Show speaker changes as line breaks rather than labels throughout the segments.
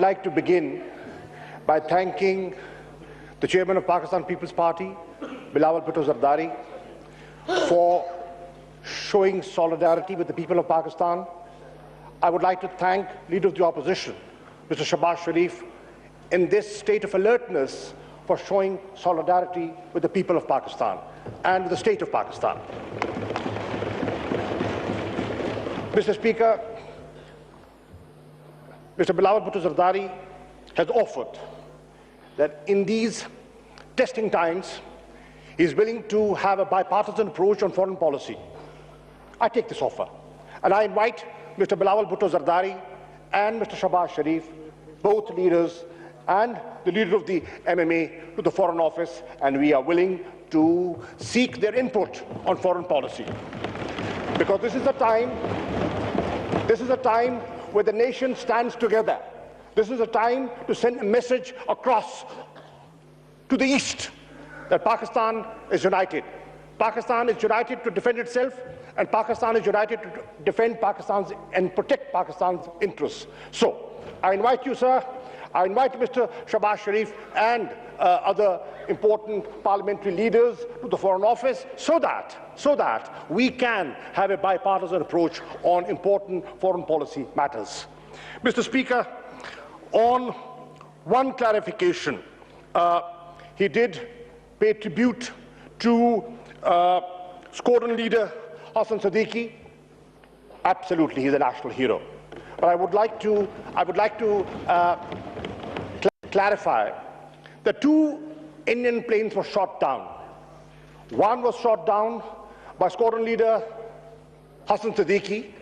like to begin by thanking the chairman of Pakistan People's Party, Bilawal Bhutto Zardari, for showing solidarity with the people of Pakistan. I would like to thank Leader of the Opposition, Mr. Shehbaz Sharif, in this state of alertness for showing solidarity with the people of Pakistan and the state of Pakistan. Mr. Speaker, Mr. Bilawal Bhutto Zardari has offered that in these testing times, he is willing to have a bipartisan approach on foreign policy. I take this offer, and I invite Mr. Bilawal Bhutto Zardari and Mr. Shehbaz Sharif, both leaders, and the leader of the MMA to the Foreign Office, and we are willing to seek their input on foreign policy. Because this is a time where the nation stands together. This is a time to send a message across to the East that Pakistan is united. Pakistan is united to defend itself, and Pakistan is united to defend Pakistan's and protect Pakistan's interests. So, I invite you, sir, I invite Mr. Shehbaz Sharif and other important parliamentary leaders to the Foreign Office so that we can have a bipartisan approach on important foreign policy matters. Mr. Speaker, on one clarification, he did pay tribute to squadron leader Hassan Siddiqui. Absolutely, he's a national hero. But I would like to clarify that 2 Indian planes were shot down. One was shot down by squadron leader Hassan Siddiqui,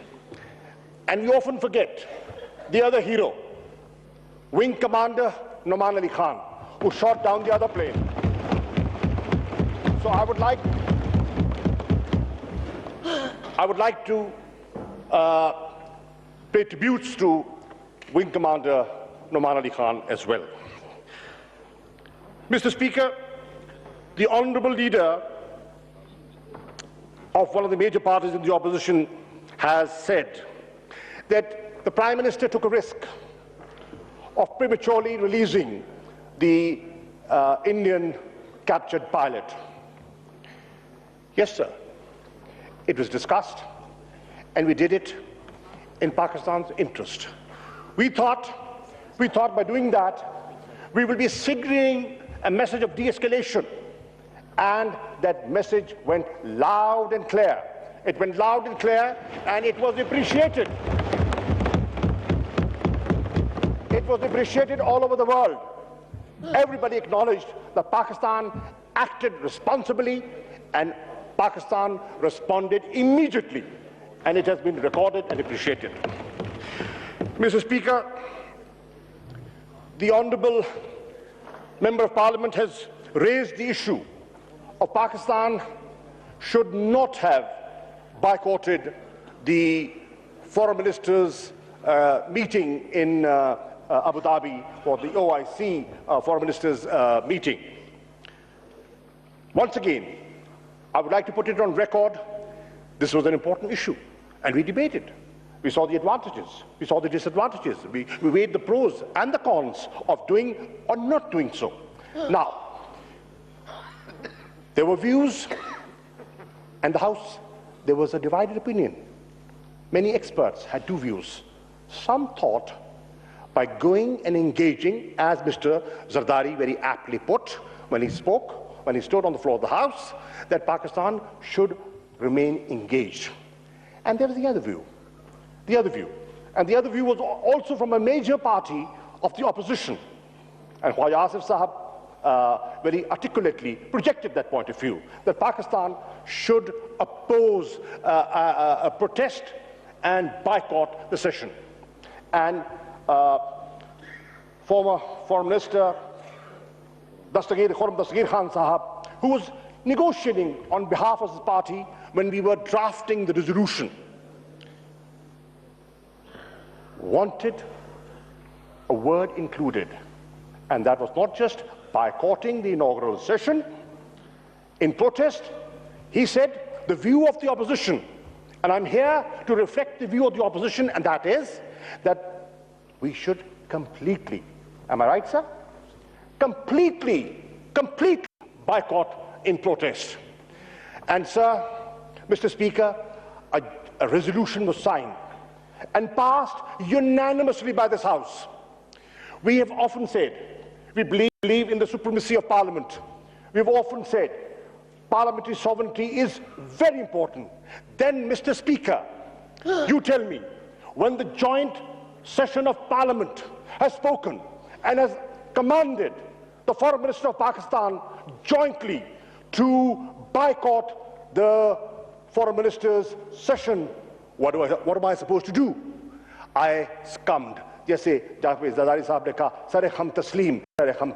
and we often forget the other hero, Wing Commander Noman Ali Khan, who shot down the other plane. So I would like to pay tributes to Wing Commander Noman Ali Khan as well. Mr. Speaker, the honourable leader of one of the major parties in the opposition has said that the Prime Minister took a risk of prematurely releasing the Indian captured pilot. Yes, sir. It was discussed, and we did it in Pakistan's interest. We thought by doing that, we will be signaling a message of de-escalation, and that message went loud and clear. It went loud and clear, and it was appreciated. It was appreciated all over the world. Everybody acknowledged that Pakistan acted responsibly, and Pakistan responded immediately, and it has been recorded and appreciated. Mr. Speaker, the Honourable Member of Parliament has raised the issue of Pakistan should not have boycotted the Foreign Ministers' meeting in Abu Dhabi, or the OIC Foreign Ministers' meeting. Once again, I would like to put it on record, this was an important issue, and we debated. We saw the advantages, we saw the disadvantages, we weighed the pros and the cons of doing or not doing so. Now, there were views, and the House, there was a divided opinion. Many experts had 2 views. Some thought by going and engaging, as Mr. Zardari very aptly put when he spoke, when he stood on the floor of the House, that Pakistan should remain engaged. And there was the other view. And the other view was also from a major party of the opposition. And Khwaja Asif Sahab very articulately projected that point of view, that Pakistan should oppose a protest and boycott the session. And former Foreign Minister Khurram Dastagir Khan Sahab, who was negotiating on behalf of his party when we were drafting the resolution, wanted a word included, and that was not just boycotting the inaugural session. In protest, he said the view of the opposition, and I'm here to reflect the view of the opposition, and that is that we should completely, am I right, sir? Completely boycott in protest. And sir, Mr. Speaker, a resolution was signed and passed unanimously by this House. We have often said we believe in the supremacy of Parliament. We've often said parliamentary sovereignty is very important. Then, Mr. Speaker, you tell me, when the joint session of Parliament has spoken and has commanded the Foreign Minister of Pakistan jointly to boycott the Foreign Minister's session, what am I supposed to do? I succumbed. जैसे जावेद ज़रदारी साहब ने कहा, सरे हम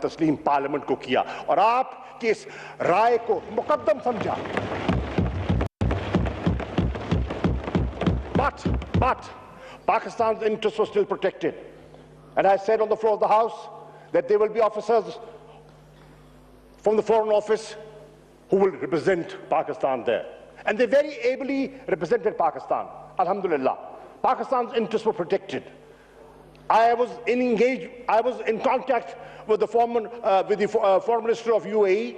तस्लीम parliament को किया और आपकी इस राय को मुकद्दम समझा. But Pakistan's interests were still protected. And I said on the floor of the House that there will be officers from the Foreign Office who will represent Pakistan there. And they very ably represented Pakistan, alhamdulillah. Pakistan's interests were protected. I was in contact with the Foreign Minister of UAE,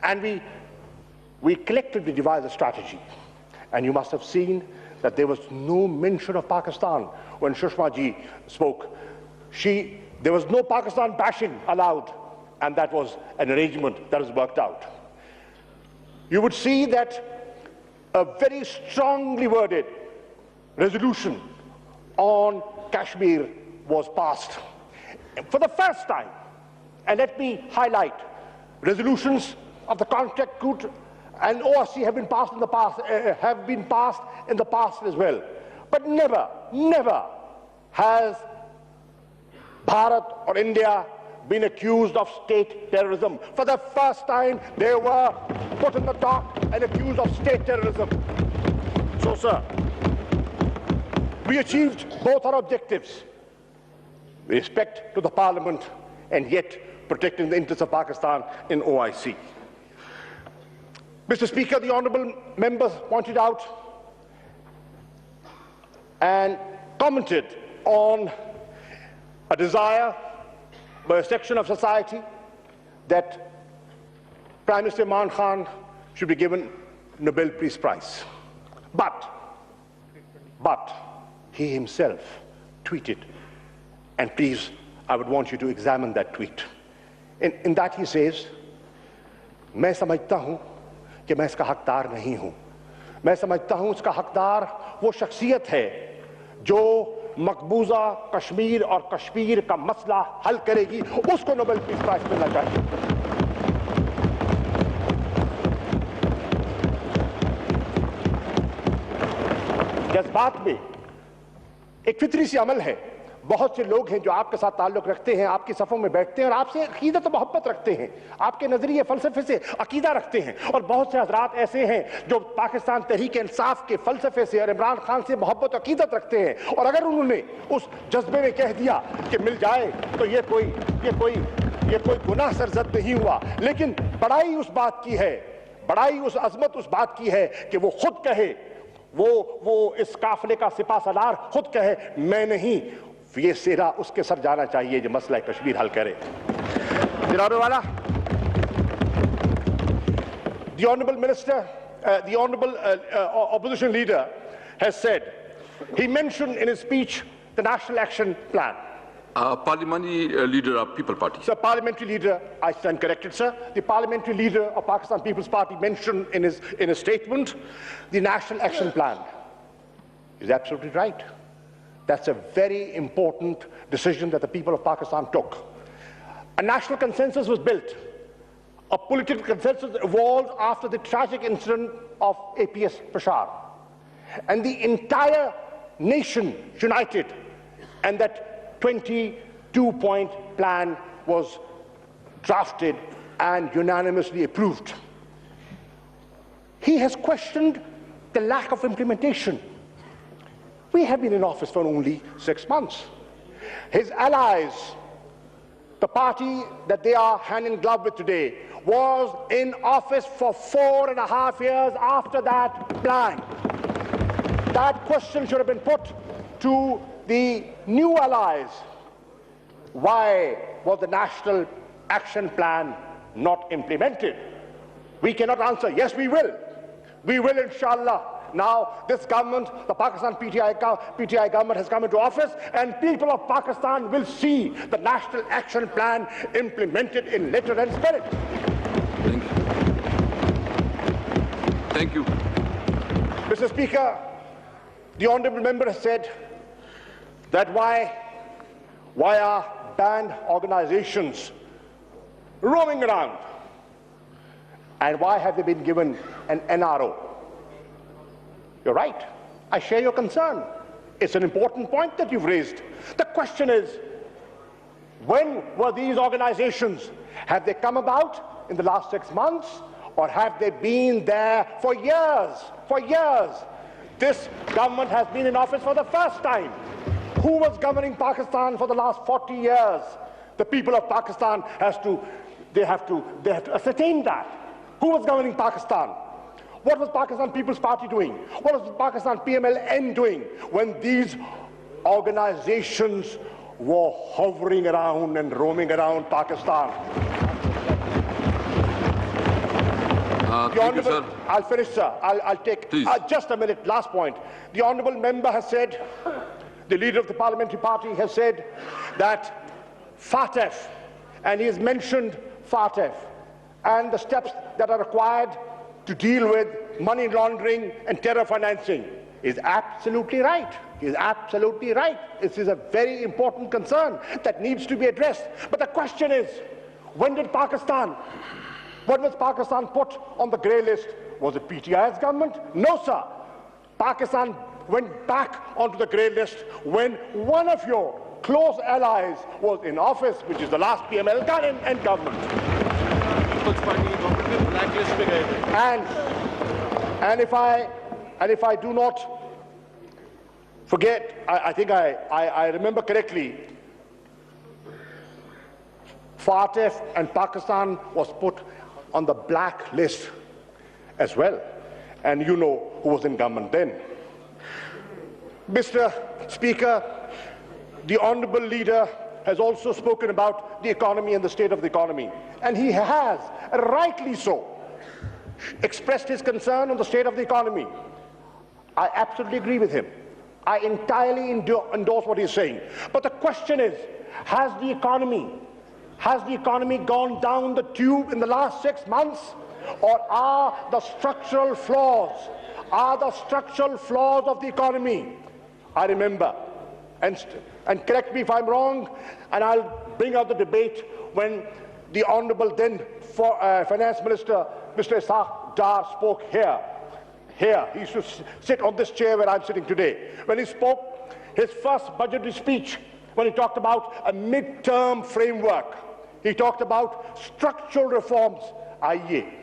and we collectively devised a strategy. And you must have seen that there was no mention of Pakistan when Sushma ji spoke. There was no Pakistan bashing allowed, and that was an arrangement that was worked out. You would see that a very strongly worded resolution on Kashmir was passed. For the first time, and let me highlight, resolutions of the contract route and ORC have been passed in the past, as well. But never has Bharat or India been accused of state terrorism. For the first time, they were put in the dock and accused of state terrorism. So, sir, we achieved both our objectives: respect to the Parliament and yet protecting the interests of Pakistan in OIC. Mr. Speaker, the honourable members pointed out and commented on a desire by a section of society that Prime Minister Imran Khan should be given Nobel Peace Prize. But he himself tweeted, and please, I would want you to examine that tweet. In that he says, मैं समझता हूं कि मैं इसका हकदार नहीं हूं. मैं समझता हूं इसका हकदार वो शख्सियत है जो मकबूजा कश्मीर और कश्मीर का मसला हल करेगी, उसको नोबेल पीस प्राइज मिलना चाहिए. जज्बात में एक फितरी सी अमल है. बहुत से लोग हैं जो आपके साथ ताल्लुक रखते हैं, आपकी सफ़ों में बैठते हैं और आपसे अकीदत और मोहब्बत रखते हैं, आपके नजरिए फलसफे से अकीदा रखते हैं. और बहुत से हजरात ऐसे हैं जो पाकिस्तान तहरीक इंसाफ के फलसफे से और इमरान खान से मोहब्बत और अकीदत रखते हैं. और अगर उन्होंने उस जज्बे में कह दिया कि मिल जाए तो ये कोई गुनाह सरजद नहीं हुआ. लेकिन बड़ाई उस बात की है, बड़ाई उस अजमत उस बात की है कि वो खुद कहे, वो इस काफिले का सिपाहसालार खुद कहे, मैं नहीं, ये सेरा उसके सर जाना चाहिए जो मसला कश्मीर हल करे. जनाब वाला, the honourable minister, the honourable opposition leader has said, he mentioned in his speech the National Action Plan.
Parliamentary leader of People Party.
Sir, parliamentary leader, I stand corrected, sir. The parliamentary leader of Pakistan People's Party mentioned in his statement the National Action Plan. He's absolutely right. That's a very important decision that the people of Pakistan took. A national consensus was built. A political consensus evolved after the tragic incident of APS Peshawar. And the entire nation united, and that 22-point plan was drafted and unanimously approved. He has questioned the lack of implementation. We have been in office for only 6 months. His allies, the party that they are hand in glove with today, was in office for 4.5 years after that plan. That question should have been put to the new allies why was the National Action Plan not implemented? We cannot answer. Yes, we will. We will, inshallah. Now, this government, the Pakistan PTI government has come into office, and people of Pakistan will see the National Action Plan implemented in letter and spirit.
Thank you. Thank you.
Mr. Speaker, the honourable member has said that why are banned organisations roaming around, and why have they been given an NRO? You're right. I share your concern. It's an important point that you've raised. The question is, when were these organizations? Have they come about in the last 6 months, or have they been there for years? For years. This government has been in office for the first time. Who was governing Pakistan for the last 40 years? The people of Pakistan have to ascertain that. Who was governing Pakistan? What was Pakistan People's Party doing? What was Pakistan PMLN doing when these organizations were hovering around and roaming around Pakistan?
Thank you, sir.
I'll finish, sir. I'll take just a minute. Last point. The honourable member has said, the leader of the parliamentary party has said that FATF, and he has mentioned FATF and the steps that are required to deal with money laundering and terror financing, is absolutely right. He is absolutely right. This is a very important concern that needs to be addressed. But the question is, when was Pakistan put on the grey list? Was it PTI's government? No, sir. Pakistan went back onto the grey list when one of your close allies was in office, which is the last PML government. And if I do not forget, I think I remember correctly, FATF and Pakistan was put on the black list as well. And you know who was in government then. Mr. Speaker, the honourable leader has also spoken about the economy and the state of the economy. And he has, rightly so, expressed his concern on the state of the economy. I absolutely agree with him. I entirely endorse what he's saying. But the question is, has the economy gone down the tube in the last 6 months? Or are the structural flaws of the economy? I remember, and correct me if I'm wrong, and I'll bring out the debate when the Honourable then Finance Minister, Mr. Ishaq Dar, spoke here. He used to sit on this chair where I'm sitting today. When he spoke his first budgetary speech, when he talked about a mid-term framework, he talked about structural reforms. आइए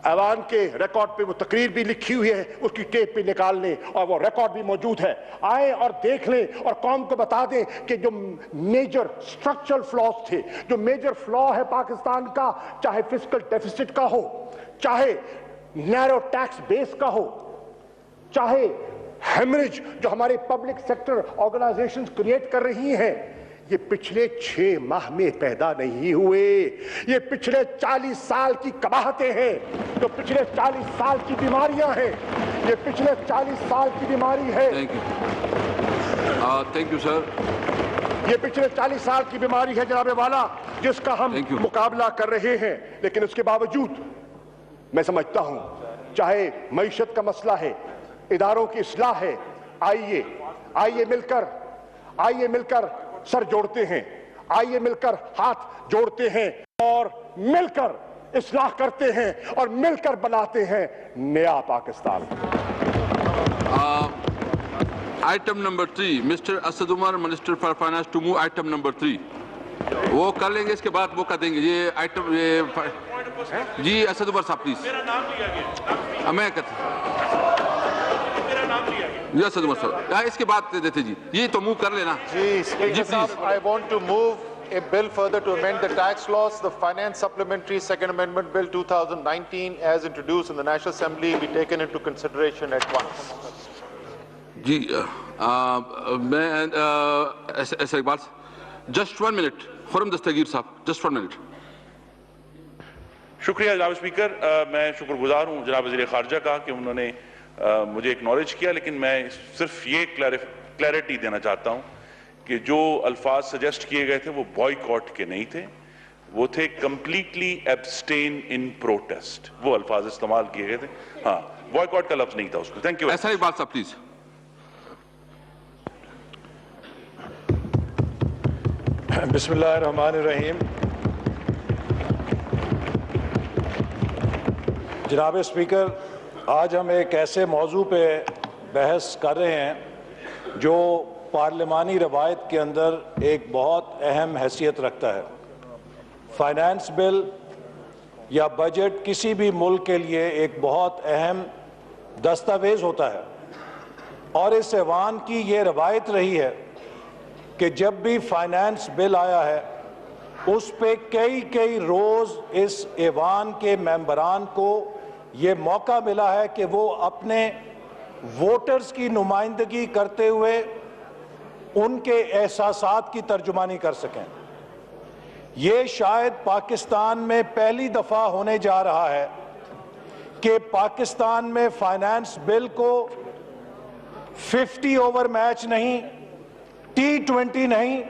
ऐवान के record पे वो तकरीर भी लिखी हुई है, उसकी टेप पे निकालने और वो रिकॉर्ड भी मौजूद है, आए और देख लें और कौम को बता दें कि जो मेजर स्ट्रक्चरल फ्लॉज थे, जो मेजर फ्लॉ है पाकिस्तान का, चाहे फिस्कल डेफिसिट का हो, चाहे नैरो टैक्स बेस का हो, चाहे हेमरेज जो हमारे पब्लिक सेक्टर ऑर्गेनाइजेशंस क्रिएट कर रही हैं, ये पिछले 6 माह में पैदा नहीं हुए, ये पिछले 40 साल की कबाहतें हैं, जो पिछले 40 साल की बीमारियां हैं, ये पिछले 40 साल की बीमारी है।
Thank you sir.
ये पिछले 40 साल की बीमारी है जनाबे वाला, जिसका हम मुकाबला कर रहे हैं। लेकिन उसके बावजूद मैं समझता हूं, चाहे मईशत का मसला है, इदारों की इस्लाह है, आइए मिलकर सर जोड़ते हैं, आइए मिलकर हाथ जोड़ते हैं और मिलकर इस्लाह करते हैं और मिलकर बनाते हैं नया Pakistan.
Item number 3, mister Asad Umar, minister for finance, to move item number 3। वो कर लेंगे, इसके बाद वो कर देंगे। ये आइटम जी असद उमर साहब प्लीज। मैं यस सर, इसके बाद देते जी, ये तो मूव कर लेना
जी। स्पीकर साहब, I want to move a bill further to amend the tax laws. The Finance Supplementary Second Amendment Bill 2019 as introduced in the National Assembly be taken into consideration at once.
जी मैं ऐसा Iqbal Just 1 minute. Khurram Dastagir Sahab, just 1 minute.
شکریہ جناب speaker. میں شکر گزار ہوں جناب وزیر خارجہ کا کہ انہوں نے مجھے اکنالج کیا، لیکن میں صرف یہ کلیئرٹی دینا چاہتا ہوں کہ جو الفاظ سجیسٹ کیے گئے تھے وہ بوائیکاٹ کے نہیں تھے، وہ تھے کمپلیٹلی ایبسٹین ان پروٹیسٹ. وہ الفاظ استعمال کیے گئے تھے. ہاں، بوائیکاٹ کا لفظ نہیں تھا اس کو. Thank you.
ایسا اقبال صاحب پلیز.
بسم اللہ الرحمن الرحیم. جناب اسپیکر، آج ہم ایک ایسے موضوع پہ بحث کر رہے ہیں جو پارلیمانی روایت کے اندر ایک بہت اہم حیثیت رکھتا ہے. فائنانس بل یا بجٹ کسی بھی ملک کے لیے ایک بہت اہم دستاویز ہوتا ہے، اور اس ایوان کی یہ روایت رہی ہے کہ جب بھی فائنانس بل آیا ہے اس پہ کئی روز اس ایوان کے ممبران کو یہ موقع ملا ہے کہ وہ اپنے ووٹرز کی نمائندگی کرتے ہوئے ان کے احساسات کی ترجمانی کر سکیں. یہ شاید پاکستان میں پہلی دفعہ ہونے جا رہا ہے کہ پاکستان میں فائنانس بل کو 50 اوور میچ نہیں، T20 نہیں،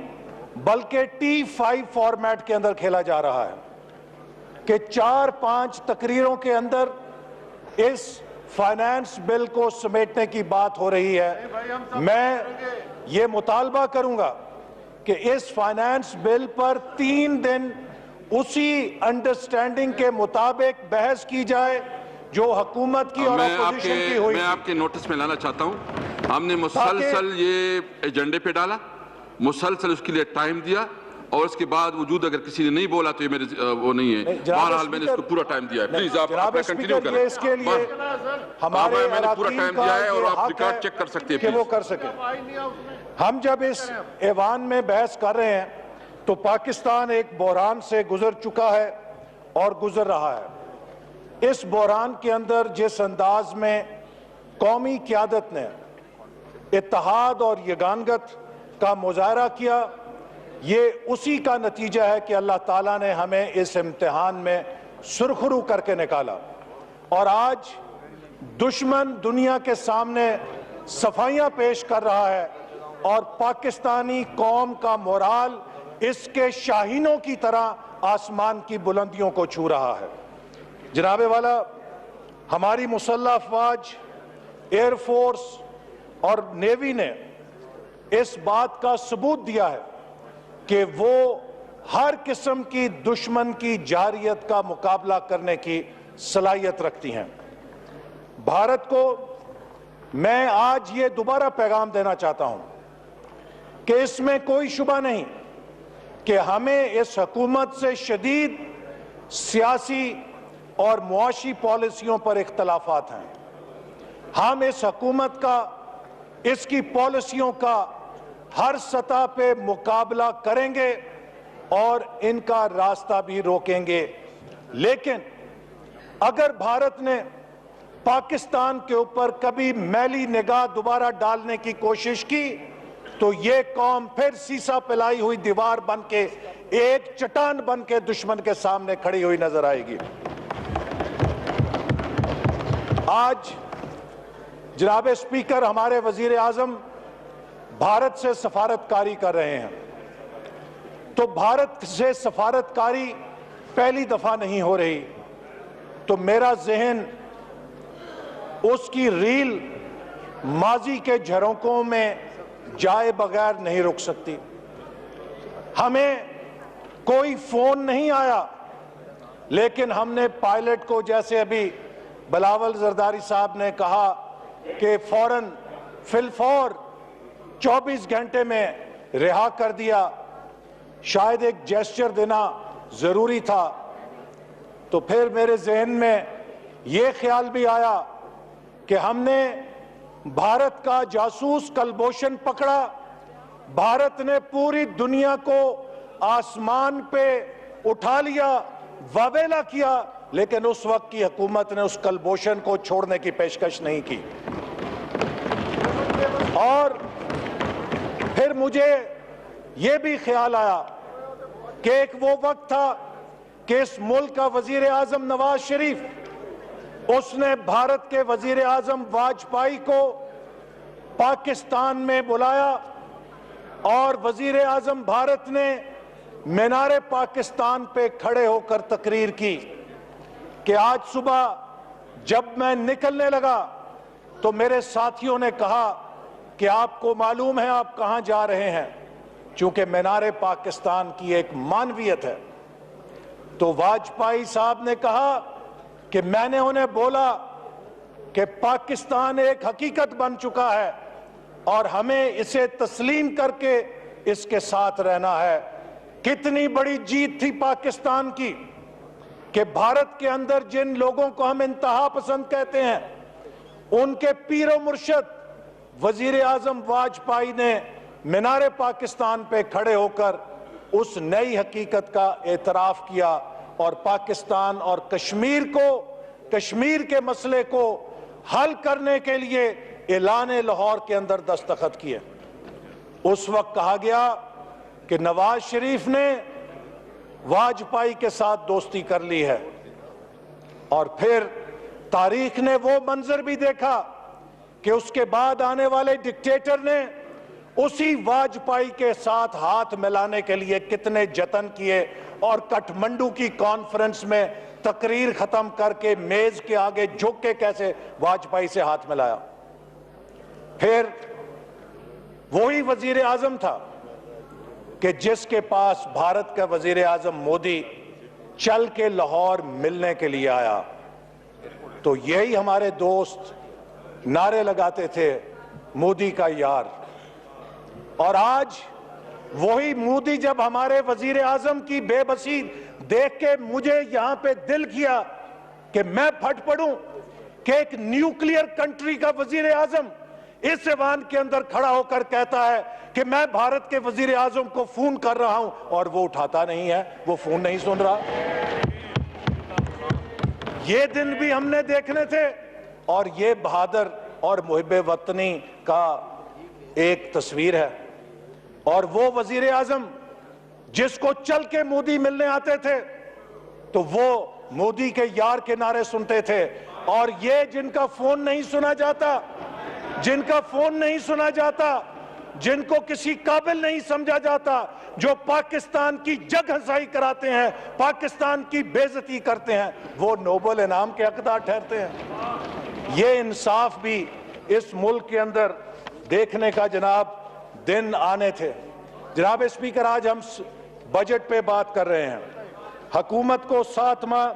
بلکہ T5 فارمیٹ کے اندر کھیلا جا رہا ہے کہ 4-5 تقریروں کے اندر اس فائنانس بل کو سمیٹنے کی بات ہو رہی ہے. میں یہ مطالبہ کروں گا کہ اس فائنانس بل پر 3 دن اسی انڈرسٹینڈنگ کے مطابق بحث کی جائے جو حکومت کی اور اپوزیشن کی ہوئی.
میں آپ کے نوٹس میں لانا چاہتا ہوں، ہم نے مسلسل یہ ایجنڈے پہ ڈالا، مسلسل اس کے لیے ٹائم دیا، اور اس کے بعد وجود اگر کسی نے نہیں بولا تو یہ میرے وہ نہیں ہے. بہرحال میں نے اس کو پورا ٹائم دیا ہے. پلیز آپ کنٹینیو کریں.
اس کے لیے ہمارے
میں نے پورا ٹائم دیا ہے اور آپ ریکارڈ چیک کر سکتے ہیں
کہ وہ کر سکیں. ہم جب اس ایوان میں بحث کر رہے ہیں تو پاکستان ایک بحران سے گزر چکا ہے اور گزر رہا ہے. اس بحران کے اندر جس انداز میں قومی قیادت نے اتحاد اور یگانگت کا مظاہرہ کیا، یہ اسی کا نتیجہ ہے کہ اللہ تعالیٰ نے ہمیں اس امتحان میں سرخرو کر کے نکالا. اور آج دشمن دنیا کے سامنے صفائیاں پیش کر رہا ہے اور پاکستانی قوم کا مورال اس کے شاہینوں کی طرح آسمان کی بلندیوں کو چھو رہا ہے. جناب والا، ہماری مسلح افواج، ایئر فورس اور نیوی نے اس بات کا ثبوت دیا ہے کہ وہ ہر قسم کی دشمن کی جارحیت کا مقابلہ کرنے کی صلاحیت رکھتی ہیں. بھارت کو میں آج یہ دوبارہ پیغام دینا چاہتا ہوں کہ اس میں کوئی شبہ نہیں کہ ہمیں اس حکومت سے شدید سیاسی اور معاشی پالیسیوں پر اختلافات ہیں. ہم اس حکومت کا، اس کی پالیسیوں کا ہر سطح پہ مقابلہ کریں گے اور ان کا راستہ بھی روکیں گے. لیکن اگر بھارت نے پاکستان کے اوپر کبھی میلی نگاہ دوبارہ ڈالنے کی کوشش کی تو یہ قوم پھر سیسا پلائی ہوئی دیوار بن کے، ایک چٹان بن کے دشمن کے سامنے کھڑی ہوئی نظر آئے گی. آج جناب اسپیکر، ہمارے وزیر اعظم بھارت سے سفارتکاری کر رہے ہیں. تو بھارت سے سفارتکاری پہلی دفعہ نہیں ہو رہی، تو میرا ذہن اس کی ریل ماضی کے جھروکوں میں جائے بغیر نہیں رک سکتی. ہمیں کوئی فون نہیں آیا، لیکن ہم نے پائلٹ کو، جیسے ابھی بلاول زرداری صاحب نے کہا کہ فوراً فی الفور 24 گھنٹے میں رہا کر دیا. شاید ایک جیسچر دینا ضروری تھا. تو پھر میرے ذہن میں یہ خیال بھی آیا کہ ہم نے بھارت کا جاسوس کلبھوشن پکڑا. بھارت نے پوری دنیا کو آسمان پہ اٹھا لیا، واویلا کیا، لیکن اس وقت کی حکومت نے اس کلبھوشن کو چھوڑنے کی پیشکش نہیں کی. اور پھر مجھے یہ بھی خیال آیا کہ ایک وہ وقت تھا کہ اس ملک کا وزیر اعظم نواز شریف، اس نے بھارت کے وزیر اعظم واجپئی کو پاکستان میں بلایا اور وزیر اعظم بھارت نے مینار پاکستان پہ کھڑے ہو کر تقریر کی کہ آج صبح جب میں نکلنے لگا تو میرے ساتھیوں نے کہا کہ آپ کو معلوم ہے آپ کہاں جا رہے ہیں، چونکہ مینار پاکستان کی ایک معنویت ہے۔ تو واجپئی صاحب نے کہا کہ میں نے انہیں بولا کہ پاکستان ایک حقیقت بن چکا ہے اور ہمیں اسے تسلیم کر کے اس کے ساتھ رہنا ہے۔ کتنی بڑی جیت تھی پاکستان کی کہ بھارت کے اندر جن لوگوں کو ہم انتہا پسند کہتے ہیں، ان کے پیر و مرشد وزیر اعظم واجپئی نے مینار پاکستان پہ کھڑے ہو کر اس نئی حقیقت کا اعتراف کیا اور پاکستان اور کشمیر کے مسئلے کو حل کرنے کے لیے اعلان لاہور کے اندر دستخط کیے۔ اس وقت کہا گیا کہ نواز شریف نے واجپئی کے ساتھ دوستی کر لی ہے، اور پھر تاریخ نے وہ منظر بھی دیکھا کہ اس کے بعد آنے والے ڈکٹیٹر نے اسی واجپئی کے ساتھ ہاتھ ملانے کے لیے کتنے جتن کیے اور کٹھمنڈو کی کانفرنس میں تقریر ختم کر کے میز کے آگے جھک کے کیسے واجپئی سے ہاتھ ملایا۔ پھر وہی وزیر اعظم تھا کہ جس کے پاس بھارت کا وزیر اعظم مودی چل کے لاہور ملنے کے لیے آیا، تو یہی ہمارے دوست نعرے لگاتے تھے مودی کا یار۔ اور آج وہی مودی جب ہمارے وزیر اعظم کی بے بسی دیکھ کے مجھے یہاں پہ دل کیا کہ میں پھٹ پڑوں کہ ایک نیوکلیئر کنٹری کا وزیر اعظم اس ایوان کے اندر کھڑا ہو کر کہتا ہے کہ میں بھارت کے وزیر اعظم کو فون کر رہا ہوں اور وہ اٹھاتا نہیں ہے، وہ فون نہیں سن رہا۔ یہ دن بھی ہم نے دیکھنے تھے، اور یہ بہادر اور محب وطنی کا ایک تصویر ہے۔ اور وہ وزیر اعظم جس کو چل کے مودی ملنے آتے تھے تو وہ مودی کے یار کے نعرے سنتے تھے، اور یہ جن کا فون نہیں سنا جاتا، جن کو کسی قابل نہیں سمجھا جاتا، جو پاکستان کی جگ ہنسائی کراتے ہیں، پاکستان کی بے عزتی کرتے ہیں، وہ نوبل انعام کے حقدار ٹھہرتے ہیں۔ یہ انصاف بھی اس ملک کے اندر دیکھنے کا جناب دن آنے تھے۔ جناب اسپیکر، آج ہم بجٹ پہ بات کر رہے ہیں۔ حکومت کو 7 ماہ